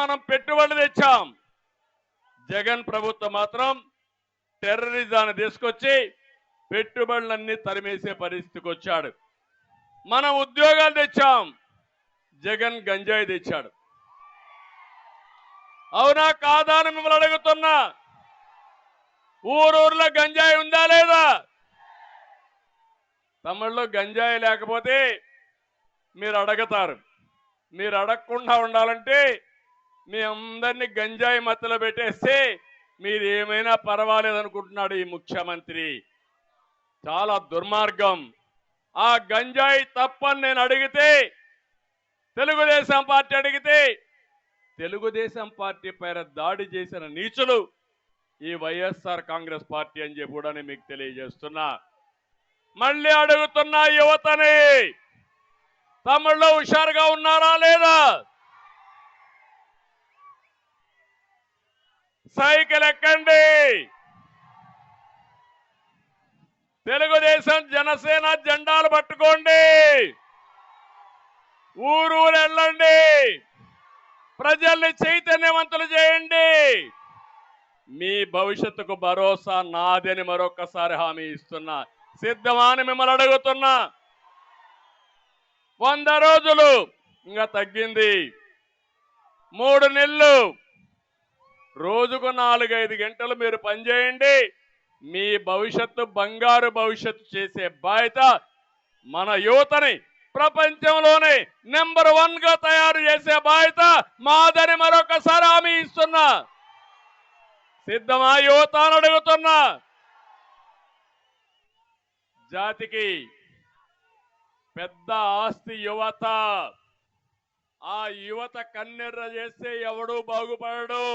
మనం పెట్టుబడులు తెచ్చాం. జగన్ ప్రభుత్వం మాత్రం టెర్రరిజాన్ని తీసుకొచ్చి పెట్టుబడులన్నీ తరిమేసే పరిస్థితికి వచ్చాడు. మనం ఉద్యోగాలు తెచ్చాం. జగన్ గంజాయి తెచ్చాడు. అవునా కాదా అని మిమ్మల్ని అడుగుతున్నా. ఊరూర్లో గంజాయి ఉందా లేదా? తమిళలో గంజాయి లేకపోతే మీరు అడగతారు. మీరు అడగకుండా ఉండాలంటే మీ అందరినీ గంజాయి మత్తులో పెట్టేస్తే మీరు ఏమైనా పర్వాలేదనుకుంటున్నాడు ఈ ముఖ్యమంత్రి. చాలా దుర్మార్గం. ఆ గంజాయి తప్పని నేను అడిగితే, తెలుగుదేశం పార్టీ అడిగితే, తెలుగుదేశం పార్టీ పైన దాడి చేసిన నీచులు ఈ వైఎస్ఆర్ కాంగ్రెస్ పార్టీ అని చెప్పి కూడా నేను మీకు తెలియజేస్తున్నా. మళ్ళీ అడుగుతున్నా యువతని, తమిళ్లో హుషారుగా ఉన్నారా లేదా? సైకిల్ ఎక్కండి. తెలుగుదేశం జనసేన జెండాలు పట్టుకోండి. ఊరూరు వెళ్ళండి. ప్రజల్ని చైతన్యవంతులు చేయండి. మీ భవిష్యత్తుకు భరోసా నాదని మరొకసారి హామీ ఇస్తున్నా. సిద్ధమా అని మిమ్మల్ని అడుగుతున్నా. 100 రోజులు ఇంకా తగ్గింది. 3 నెలలు. రోజుకు 4-5 గంటలు మీరు పనిచేయండి. మీ భవిష్యత్తు బంగారు భవిష్యత్తు చేసే బాధ్యత మన యువతని ప్రపంచంలోనే నెంబర్ 1 గా తయారు చేసే బాధ్యత మాదని మరొకసారి హామీ ఇస్తున్నా. సిద్ధమా యువత అని అడుగుతున్నా. జాతికి పెద్ద ఆస్తి యువత. ఆ యువత కన్నెర్ర చేస్తే ఎవడూ బాగుపడడు.